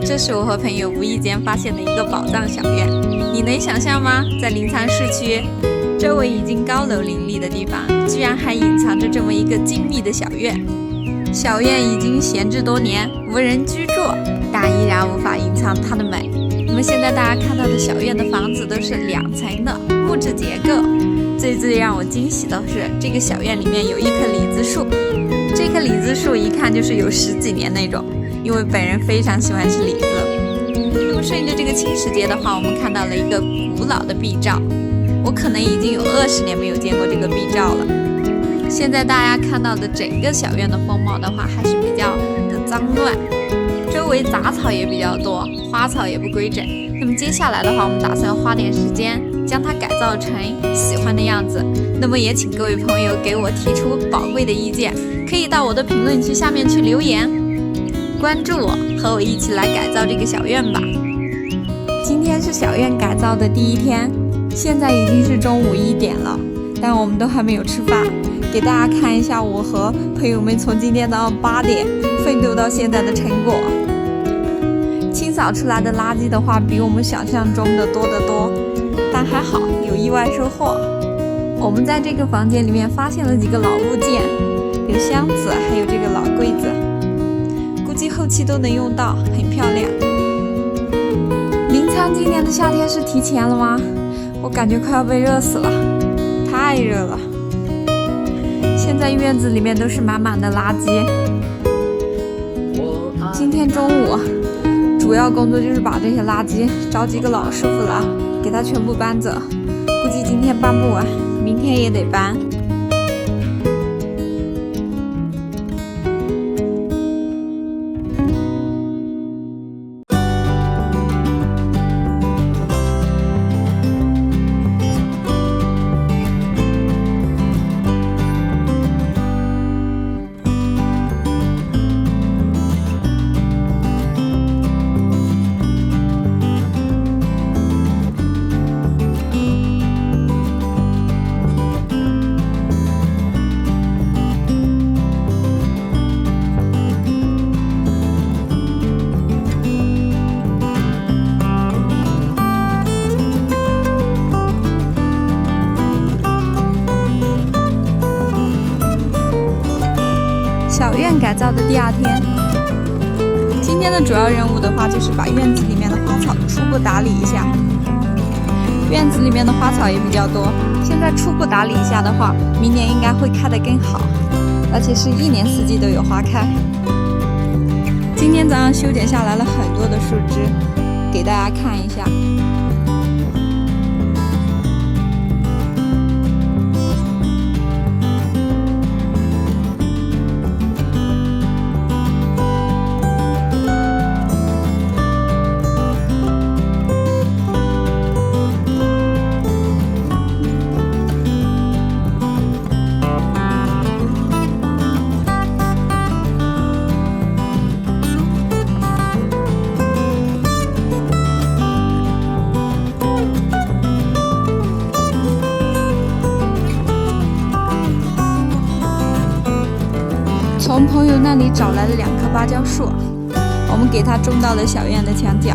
这是我和朋友无意间发现的一个宝藏小院，你能想象吗？在临沧市区，周围已经高楼林立的地方，居然还隐藏着这么一个精密的小院。小院已经闲置多年，无人居住，但依然无法隐藏它的美。我们现在大家看到的小院的房子都是2层的木质结构。最让我惊喜的是，这个小院里面有一棵李子树。这棵李子树一看就是有10几年那种，因为本人非常喜欢吃李子。那么顺着这个青石街的话，我们看到了一个古老的壁照，我可能已经有20年没有见过这个壁照了。现在大家看到的整个小院的风貌的话，还是比较的脏乱，周围杂草也比较多，花草也不规整。那么接下来的话，我们打算花点时间将它改造成喜欢的样子。那么也请各位朋友给我提出宝贵的意见，可以到我的评论区下面去留言，关注我，和我一起来改造这个小院吧。今天是小院改造的第1天，现在已经是中午1点了，但我们都还没有吃饭。给大家看一下我和朋友们从今天到8点奋斗到现在的成果。清扫出来的垃圾的话，比我们想象中的多得多，但还好有意外收获。我们在这个房间里面发现了几个老物件，有箱子，还有这个老柜子，估计后期都能用到，很漂亮。临沧今年的夏天是提前了吗？我感觉快要被热死了，太热了。现在院子里面都是满满的垃圾。今天中午主要工作就是把这些垃圾找几个老师傅来，给他全部搬走。估计今天搬不完，明天也得搬。小院改造的第2天，今天的主要任务的话，就是把院子里面的花草初步打理一下。院子里面的花草也比较多，现在初步打理一下的话，明年应该会开得更好，而且是1年4季都有花开。今天早上修剪下来了很多的树枝，给大家看一下。从朋友那里找来了2棵芭蕉树，我们给它种到了小院的墙角。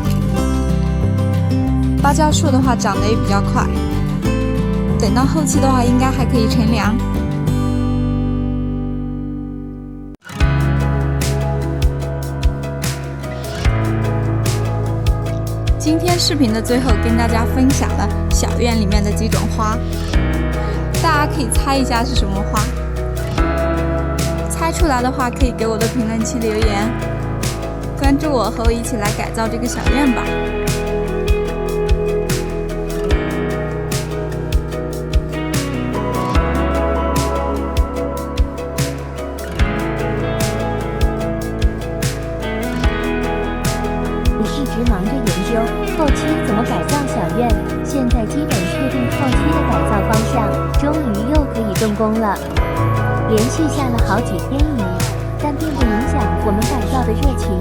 芭蕉树的话长得也比较快，等到后期的话应该还可以乘凉。今天视频的最后跟大家分享了小院里面的几种花，大家可以猜一下是什么花。猜出来的话，可以给我的评论区留言，关注我，和我一起来改造这个小院吧。你一直忙着研究后期怎么改造小院，现在基本确定后期的改造方向，终于又可以动工了。连续下了好几天雨，但并不影响我们改造的热情。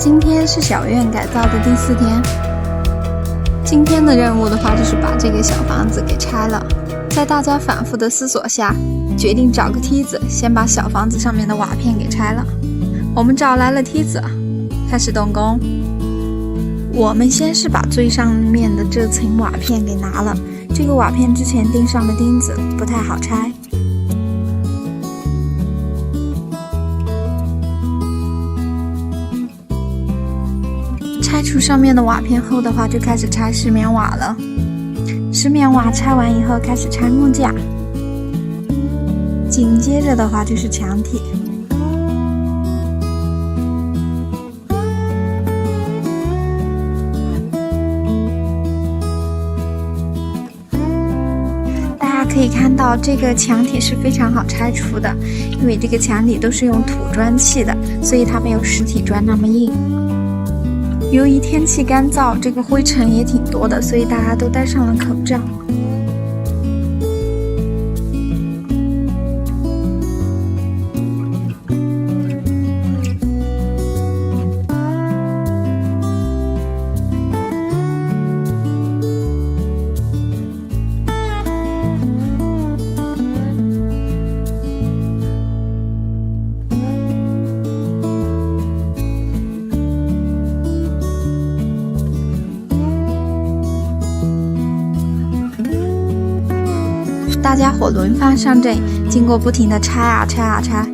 今天是小院改造的第4天。今天的任务的话，就是把这个小房子给拆了。在大家反复的思索下，决定找个梯子，先把小房子上面的瓦片给拆了。我们找来了梯子，开始动工。我们先是把最上面的这层瓦片给拿了，这个瓦片之前钉上的钉子不太好拆。拆除上面的瓦片后的话，就开始拆石棉瓦了。石棉瓦拆完以后，开始拆木架，紧接着的话就是墙体。大家可以看到，这个墙体是非常好拆除的，因为这个墙体都是用土砖砌的，所以它没有实体砖那么硬。由于天气干燥，这个灰尘也挺多的，所以大家都戴上了口罩。大家伙轮番上阵，经过不停的拆啊拆啊拆，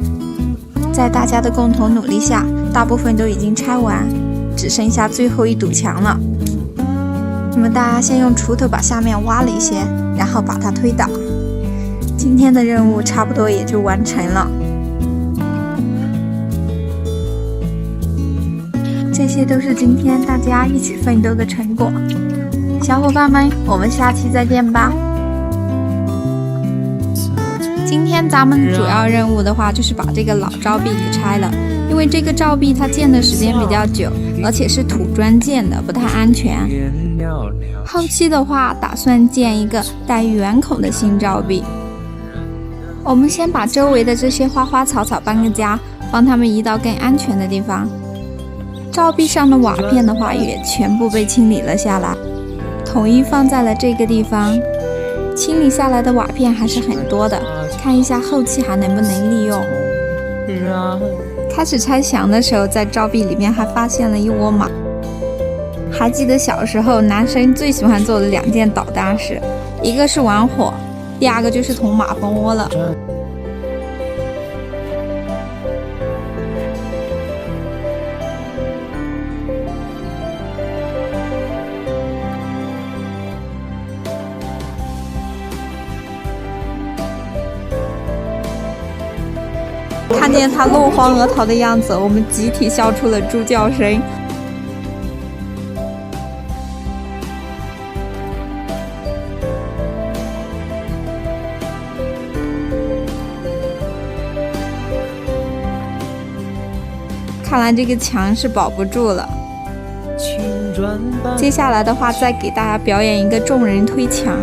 在大家的共同努力下，大部分都已经拆完，只剩下最后一堵墙了。那么大家先用锄头把下面挖了一些，然后把它推倒。今天的任务差不多也就完成了。这些都是今天大家一起奋斗的成果。小伙伴们，我们下期再见吧。今天咱们主要任务的话，就是把这个老照壁给拆了，因为这个照壁它建的时间比较久，而且是土砖建的，不太安全。后期的话，打算建一个带圆孔的新照壁。我们先把周围的这些花花草草搬个家，帮它们移到更安全的地方。照壁上的瓦片的话，也全部被清理了下来，统一放在了这个地方。清理下来的瓦片还是很多的，看一下后期还能不能利用。开始拆墙的时候，在照壁里面还发现了一窝马。还记得小时候男生最喜欢做的2件捣蛋事，一个是玩火，第二个就是捅马蜂窝了。看见他落荒而逃的样子，我们集体笑出了猪叫声。看来这个墙是保不住了。接下来的话，再给大家表演一个众人推墙。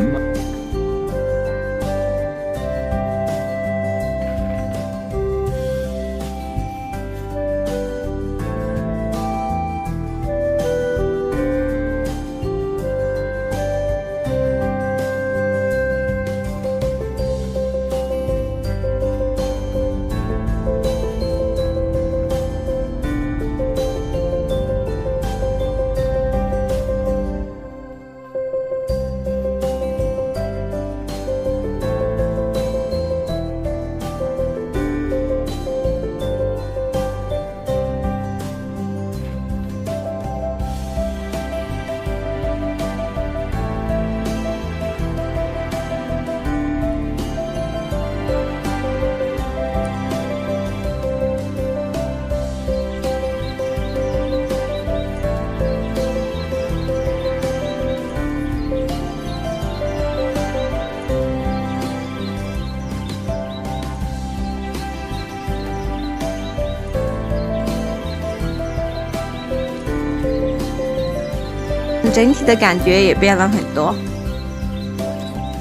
整体的感觉也变了很多。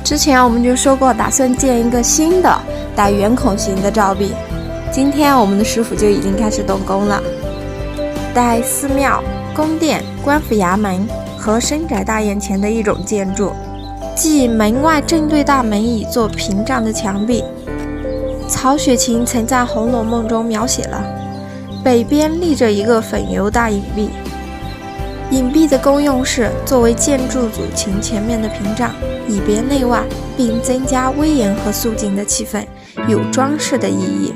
之前我们就说过，打算建一个新的带圆孔型的照壁。今天我们的师傅就已经开始动工了。代寺庙、宫殿、官府衙门和深宅大院前的一种建筑，即门外正对大门以作屏障的墙壁。曹雪芹曾在《红楼梦》中描写了北边立着一个粉油大影壁，影壁的功用是作为建筑组琴前面的屏障，以别内外，并增加威严和肃静的气氛，有装饰的意义。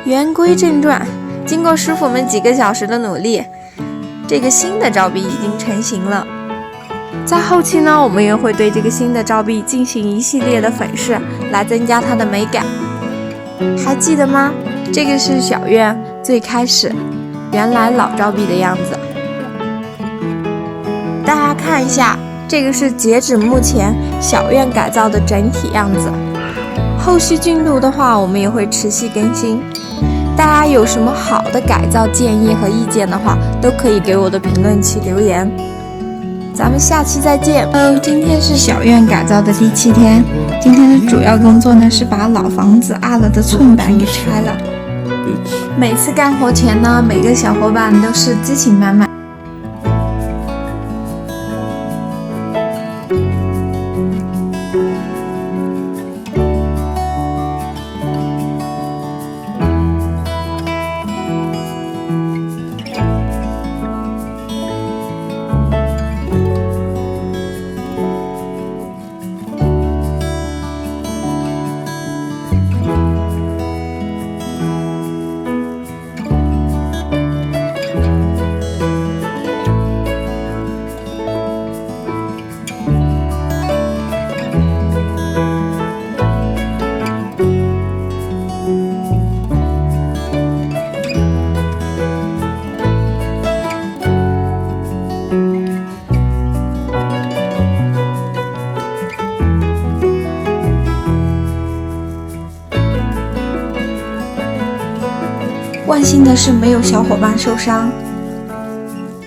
言归正传，经过师傅们几个小时的努力，这个新的照壁已经成型了。在后期呢，我们也会对这个新的照壁进行一系列的粉饰，来增加它的美感。还记得吗？这个是小院最开始原来老照壁的样子。大家看一下，这个是截止目前小院改造的整体样子。后续进度的话，我们也会持续更新。大家有什么好的改造建议和意见的话，都可以给我的评论区留言。咱们下期再见。今天是小院改造的第7天，今天的主要工作呢是把老房子压了的寸板给拆了。每次干活前呢，每个小伙伴都是激情满满。万幸的是没有小伙伴受伤。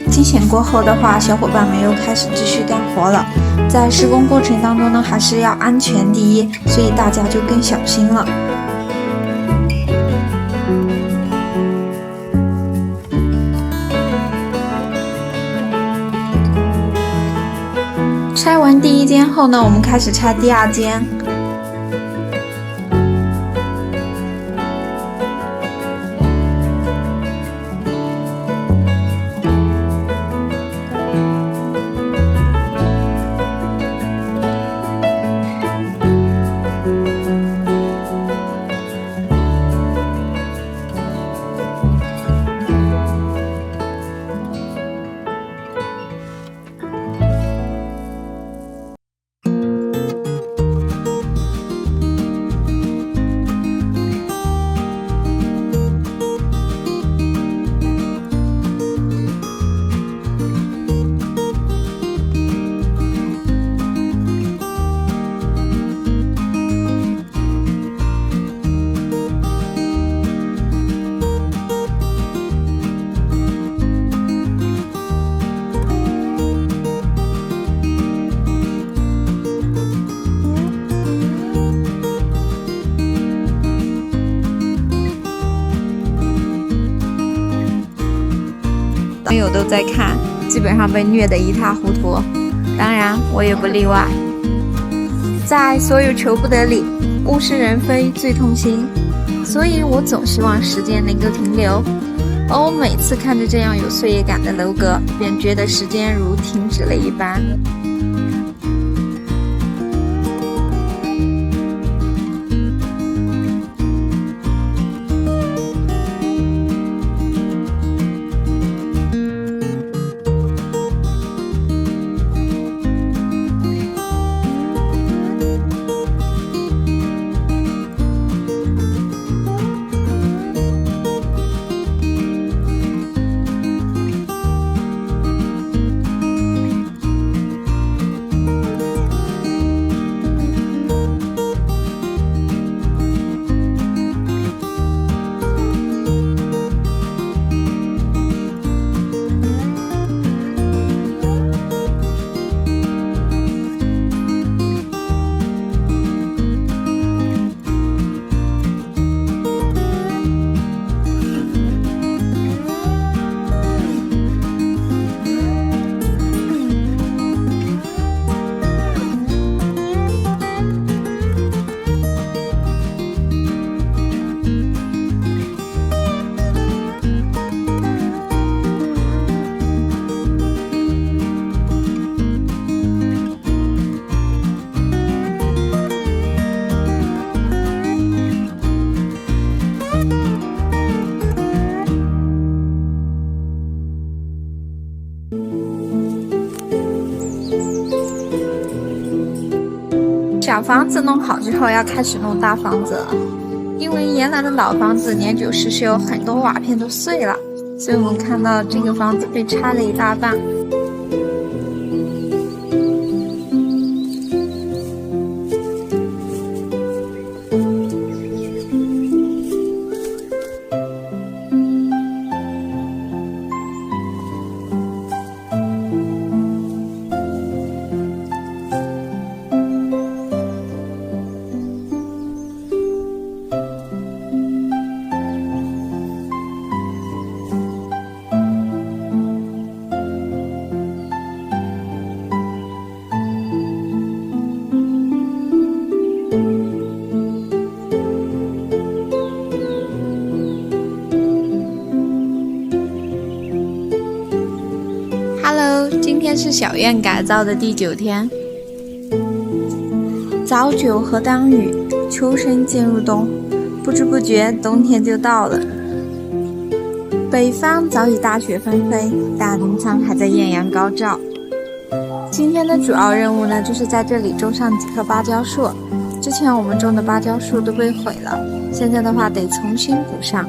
惊险过后的话，小伙伴们又开始继续干活了。在施工过程当中呢，还是要安全第一，所以大家就更小心了。拆完第1间后呢，我们开始拆第2间。网友都在看，基本上被虐得一塌糊涂，当然我也不例外。在所有求不得里，物是人非最痛心，所以我总希望时间能够停留。而我每次看着这样有岁月感的楼阁，便觉得时间如停止了一般。小房子弄好之后，要开始弄大房子了。因为原来的老房子年久失修，很多瓦片都碎了，所以我们看到这个房子被拆了一大半。今天是小院改造的第9天，早九和当雨，秋声渐入冬，不知不觉冬天就到了。北方早已大雪纷飞，但临沧还在艳阳高照。今天的主要任务呢，就是在这里种上几棵芭蕉树。之前我们种的芭蕉树都被毁了，现在的话得重新补上。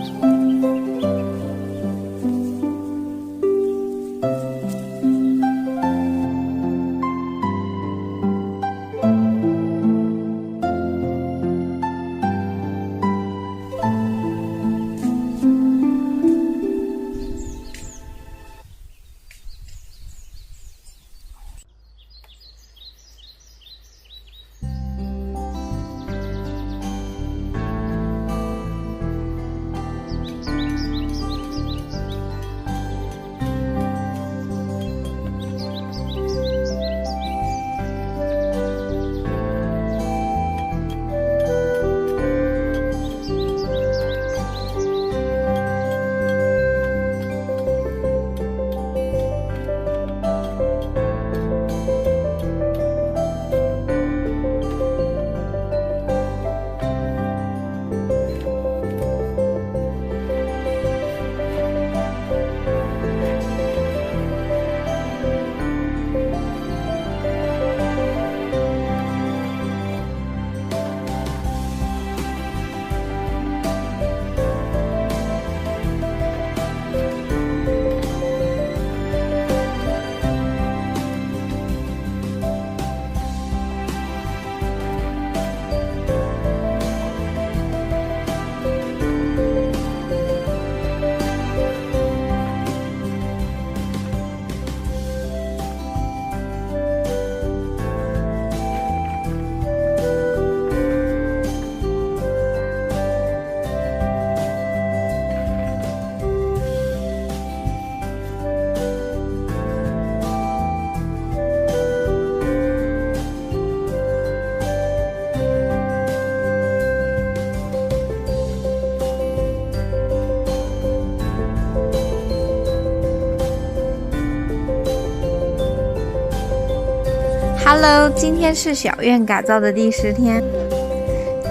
Hello， 今天是小院改造的第10天。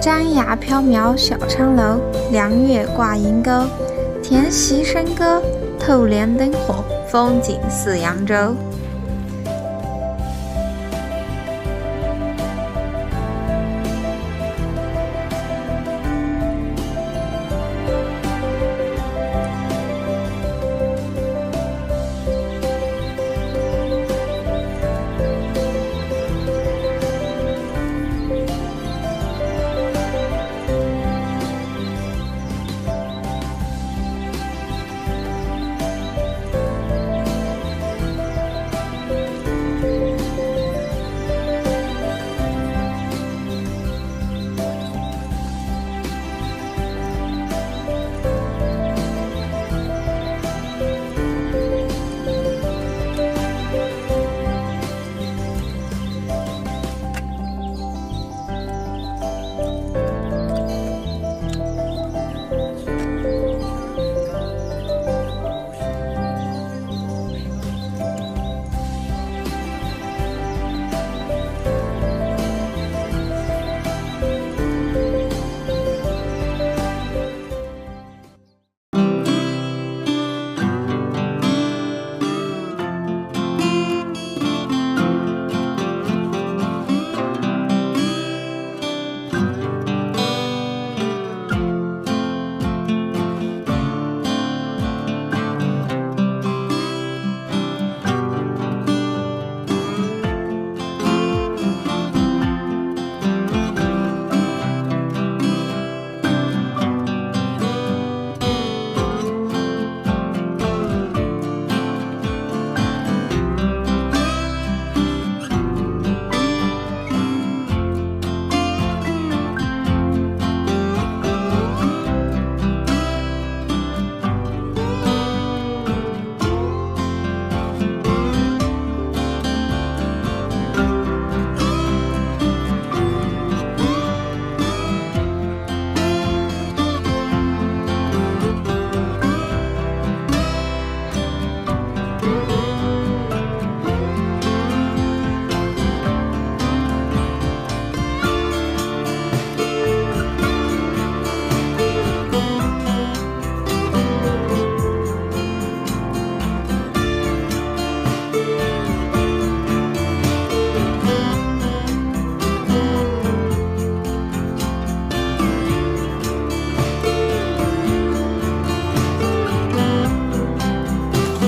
张牙飘渺小昌楼，凉月挂银钩。田席笙歌，透帘灯火，风景似扬州。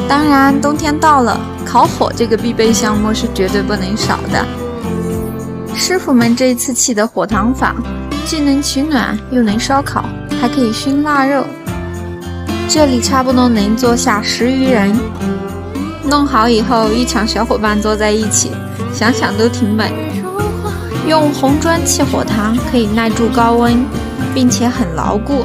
当然，冬天到了，烤火这个必备项目是绝对不能少的。师傅们这一次砌的火塘坊，既能取暖，又能烧烤，还可以熏腊肉。这里差不多能坐下10余人。弄好以后，一场小伙伴坐在一起，想想都挺美。用红砖砌火塘可以耐住高温，并且很牢固。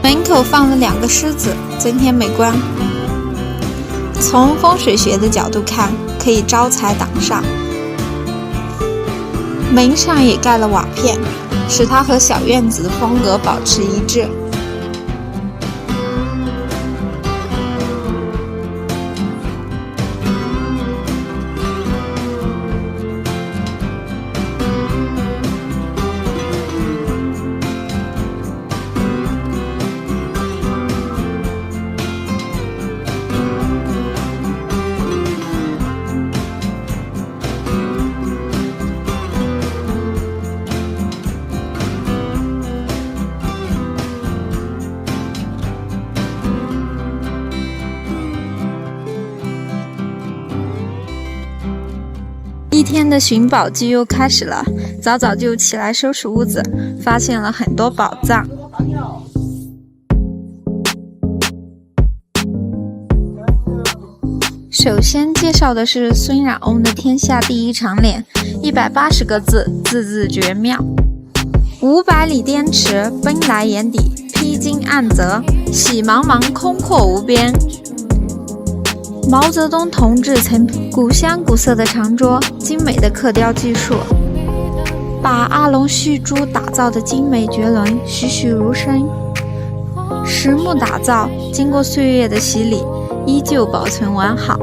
门口放了2个狮子，增添美观。从风水学的角度看，可以招财挡煞。门上也盖了瓦片，使它和小院子的风格保持一致。一天的寻宝记又开始了，早早就起来收拾屋子，发现了很多宝藏。首先介绍的是孙冉翁的天下第一长脸，180个字，字字绝妙。500里滇池，奔来眼底，披荆暗泽，喜茫茫，空阔无边。毛泽东同志曾古香古色的长桌，精美的刻雕技术，把阿龙续珠打造的精美绝伦，栩栩如生。实木打造，经过岁月的洗礼，依旧保存完好。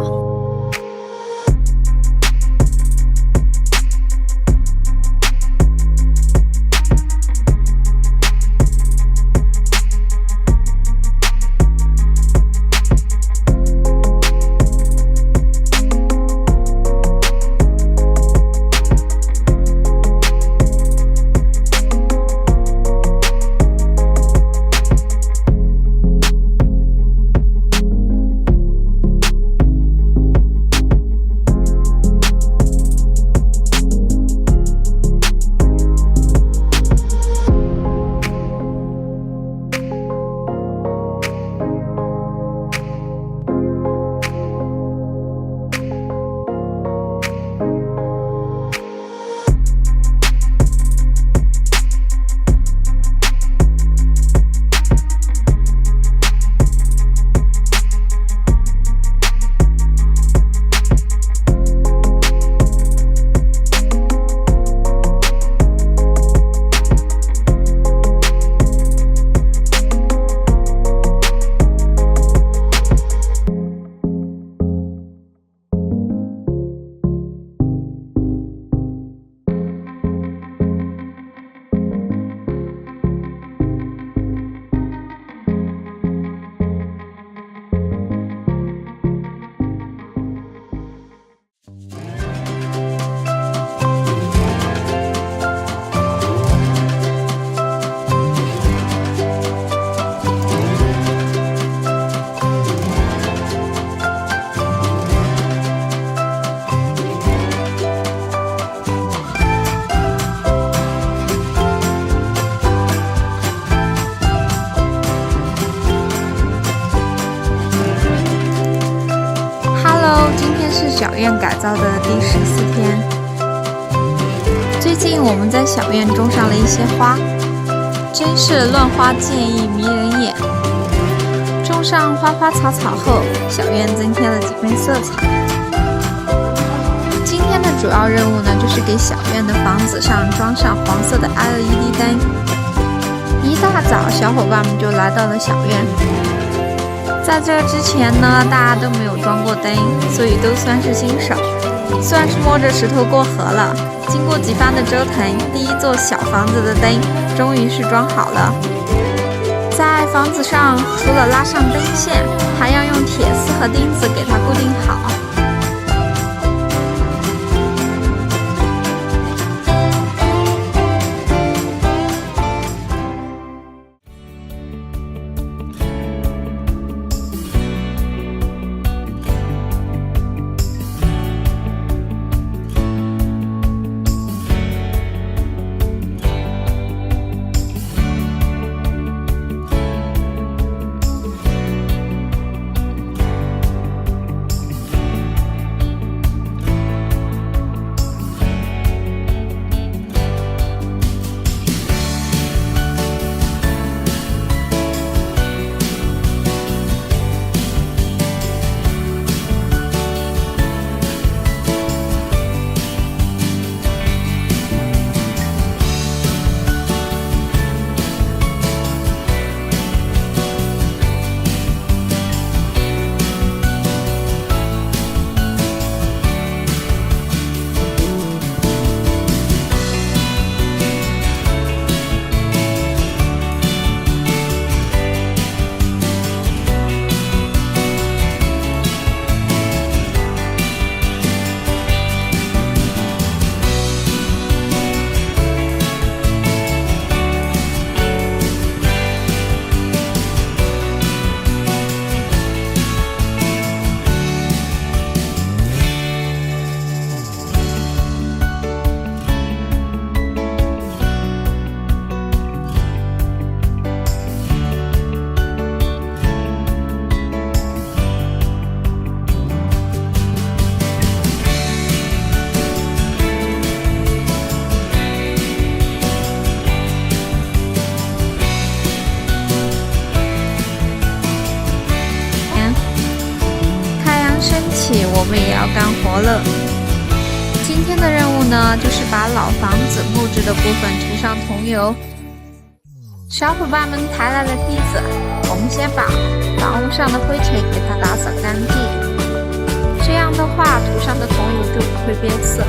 小院改造的第14天。最近我们在小院种上了一些花，真是乱花渐意迷人眼。种上花花草草后，小院增添了几分色彩。今天的主要任务呢，就是给小院的房子上装上黄色的 LED 灯。一大早，小伙伴们就来到了小院。在这之前呢，大家都没有装过灯，所以都算是新手。算是摸着石头过河了。经过几番的折腾，第一座小房子的灯终于是装好了。在房子上，除了拉上灯线，还要用铁丝和钉子给它固定好。我们也要干活了。今天的任务呢，就是把老房子木质的部分涂上桐油。小伙伴们抬来了梯子，我们先把房屋上的灰尘给它打扫干净，这样的话涂上的桐油就不会变色。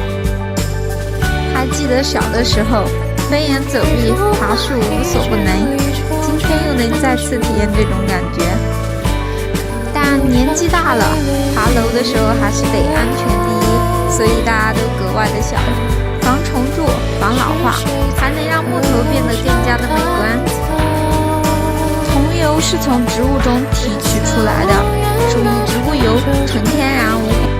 还记得小的时候飞檐走壁爬树无所不能，今天又能再次体验这种感觉。但年纪大了，爬楼的时候还是得安全第一，所以大家都格外的小心，防虫蛀、防老化，还能让木头变得更加的美观。桐油是从植物中提取出来的，属于植物油，纯天然无害。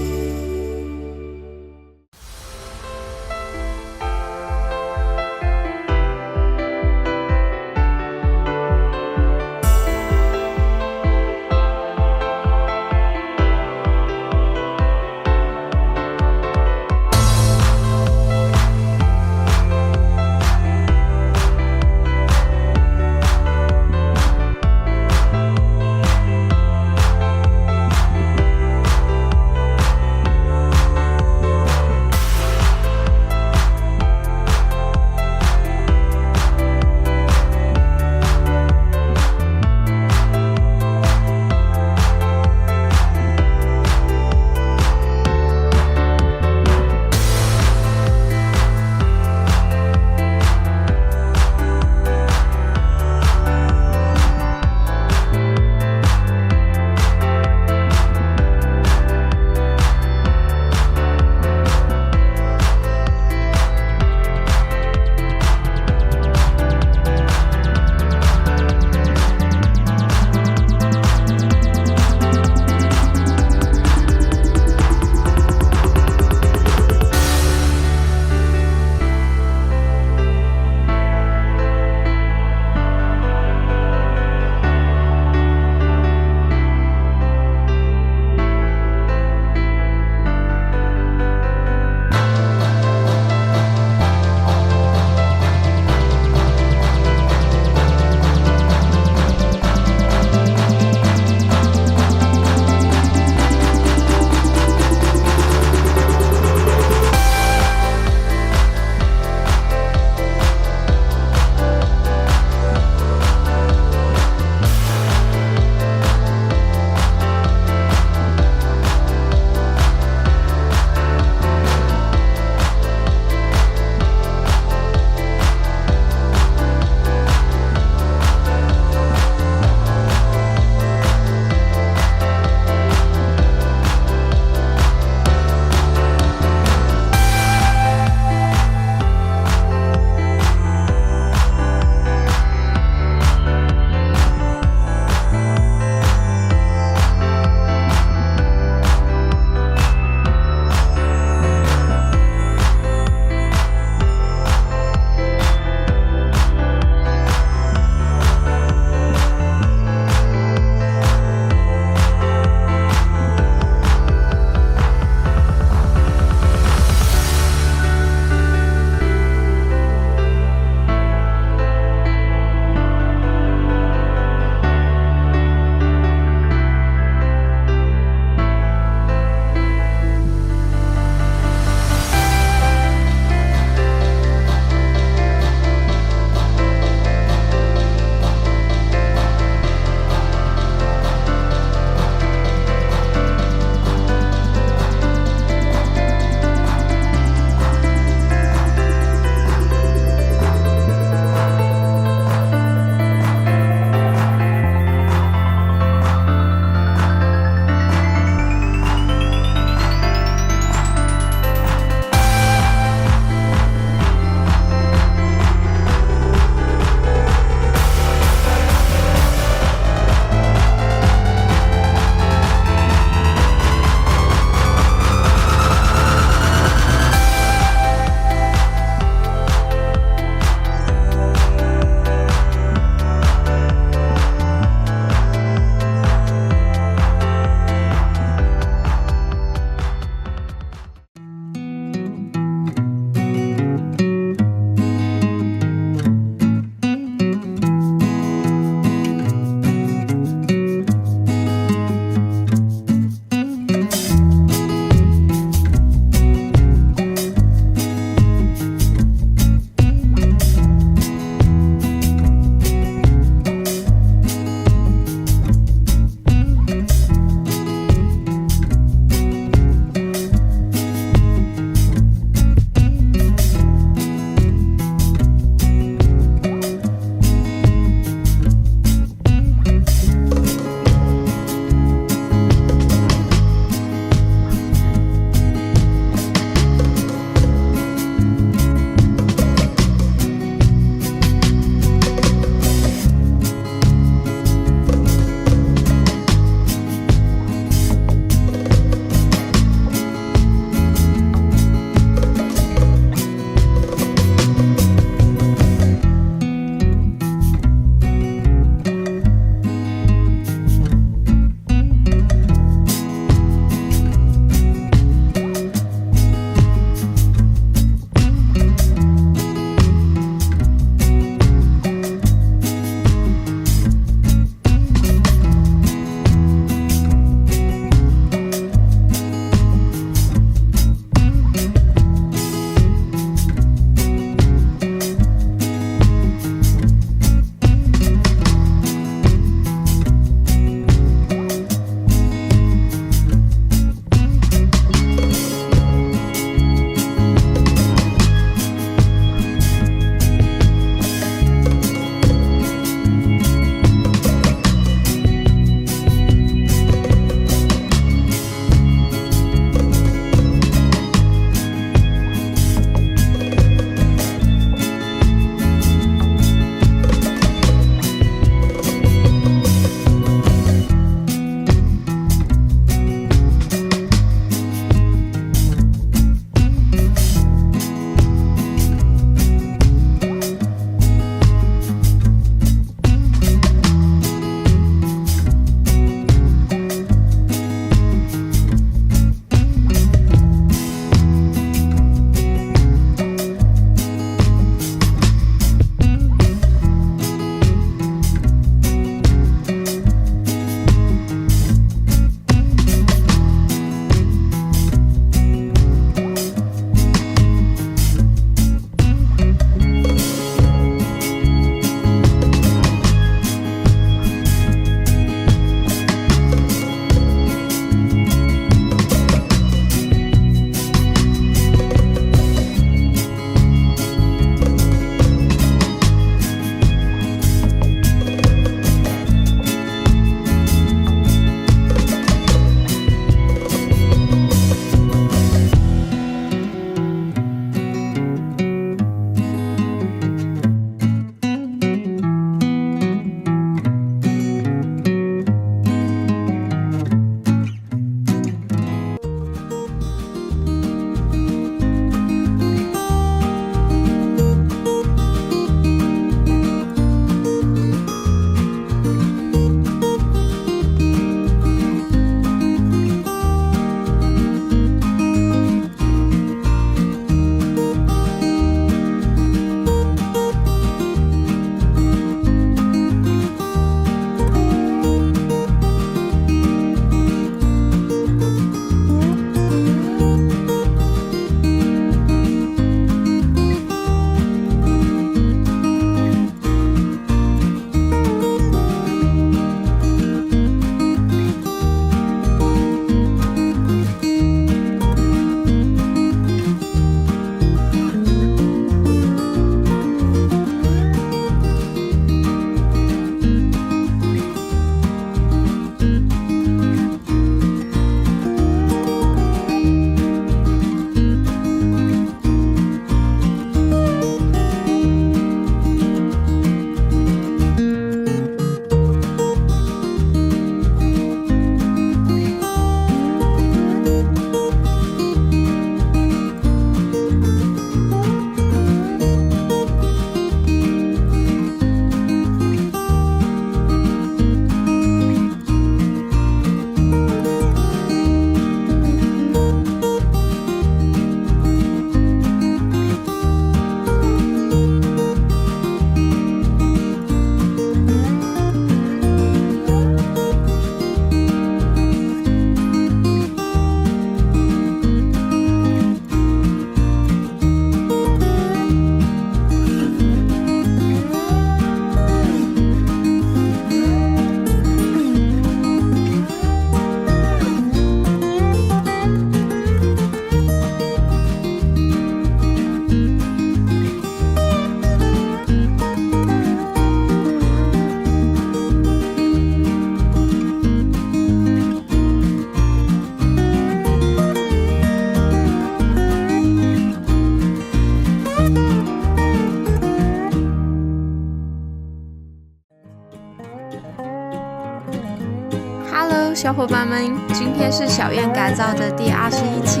小伙伴们，今天是小院改造的第21期。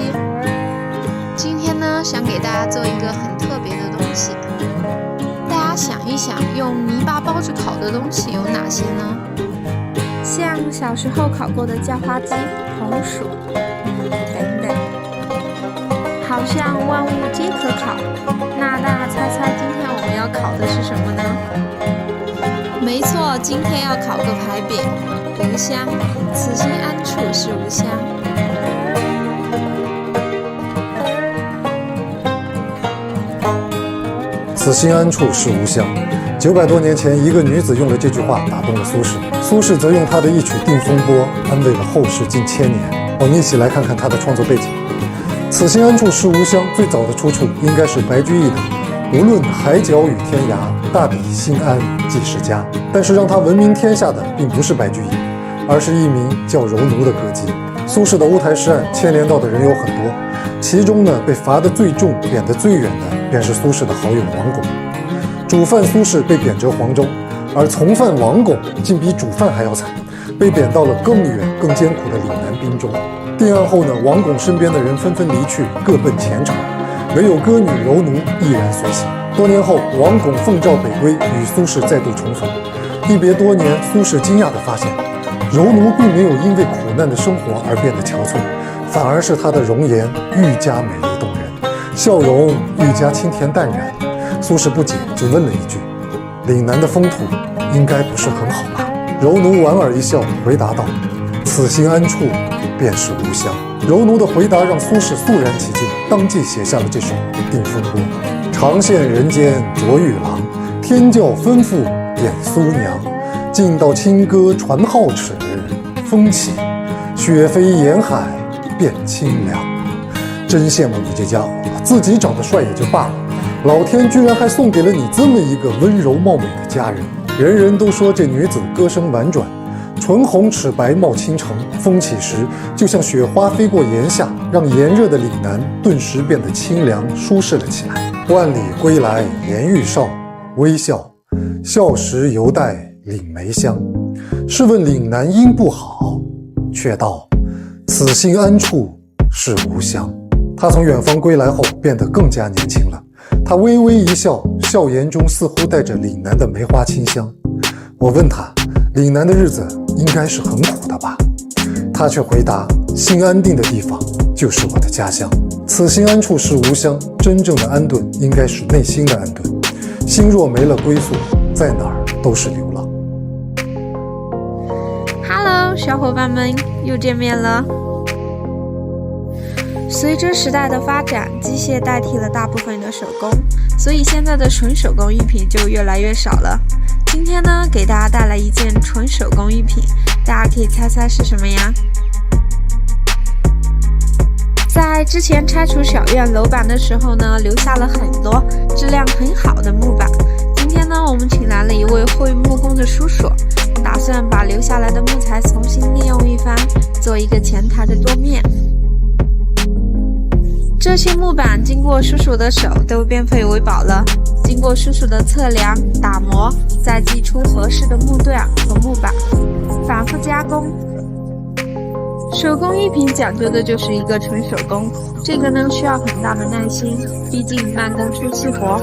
今天呢，想给大家做一个很特别的东西。大家想一想，用泥巴包着烤的东西有哪些呢？像小时候烤过的叫花鸡、红薯，等等，好像万物皆可烤。那大家猜猜，今天我们要烤的是什么呢？没错，今天要烤个牌饼。无香，此心安处是无香。此心安处是无香。900多年前，一个女子用了这句话打动了苏轼，苏轼则用他的一曲《定风波》安慰了后世近千年。我们一起来看看他的创作背景。此心安处是无香最早的出处应该是白居易的“无论海角与天涯，大抵心安即是家”。但是让他闻名天下的并不是白居易，而是一名叫柔奴的歌姬。苏轼的乌台诗案牵连到的人有很多，其中呢被罚得最重、贬得最远的便是苏轼的好友王巩。主犯苏轼被贬谪黄州，而从犯王巩竟比主犯还要惨，被贬到了更远、更艰苦的岭南滨州。定案后呢，王巩身边的人纷纷离去，各奔前程，唯有歌女柔奴毅然随行。多年后，王巩奉诏北归，与苏轼再度重逢。一别多年，苏轼惊讶地发现，柔奴并没有因为苦难的生活而变得憔悴，反而是她的容颜愈加美丽动人，笑容愈加清甜淡然。苏轼不解，就问了一句：“岭南的风土应该不是很好吧？”柔奴莞尔一笑，回答道：“此心安处便是无香。”柔奴的回答让苏轼肃然起敬，当即写下了这首《定风波》：“长羡人间卓玉郎，天教吩咐演苏娘。尽道清歌传皓齿，风起雪飞沿海变清凉。”真羡慕你这家伙，自己长得帅也就罢了，老天居然还送给了你这么一个温柔貌美的佳人。人人都说这女子歌声婉转，唇红齿白貌倾城，风起时就像雪花飞过檐下，让炎热的岭南顿时变得清凉舒适了起来。万里归来颜愈少，微笑笑时犹带岭梅香。试问岭南应不好，却道此心安处是无香。他从远方归来后变得更加年轻了，他微微一笑，笑颜中似乎带着岭南的梅花清香。我问他，岭南的日子应该是很苦的吧？他却回答，心安定的地方就是我的家乡。此心安处是无香，真正的安顿应该是内心的安顿。心若没了归宿，在哪儿都是流浪。Hello， 小伙伴们，又见面了。随着时代的发展，机械代替了大部分的手工，所以现在的纯手工艺品就越来越少了。今天呢，给大家带来一件纯手工艺品，大家可以猜猜是什么呀？在之前拆除小院楼板的时候呢，留下了很多质量很好的木板。今天呢，我们请来了一位会木工的叔叔，打算把留下来的木材重新利用一番，做一个前台的桌面。这些木板经过叔叔的手都变废为宝了，经过叔叔的测量、打磨，再击出合适的木段和木板，反复加工。手工艺品讲究的就是一个纯手工，这个呢需要很大的耐心，毕竟慢工出细活。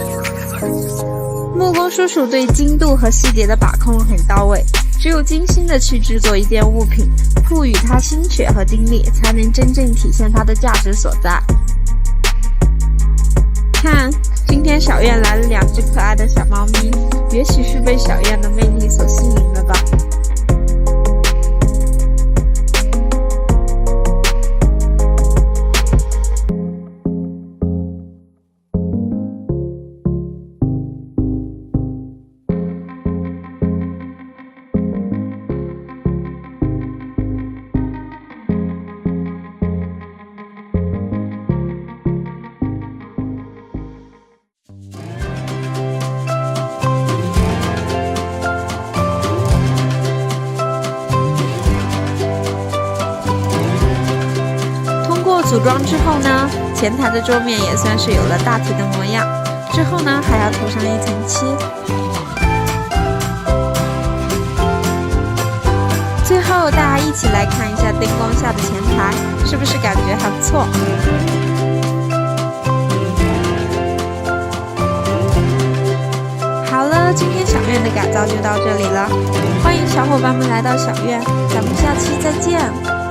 木工叔叔对精度和细节的把控很到位，只有精心的去制作一件物品，赋予它心血和精力，才能真正体现它的价值所在。看，今天小院来了2只可爱的小猫咪，也许是被小院的魅力所吸引了吧。组装之后呢，前台的桌面也算是有了大体的模样。之后呢，还要涂上一层漆。最后后大家一起来看一下灯光下的前台，是不是感觉还不错？好了，今天小院的改造就到这里了，欢迎小伙伴们来到小院，咱们下期再见。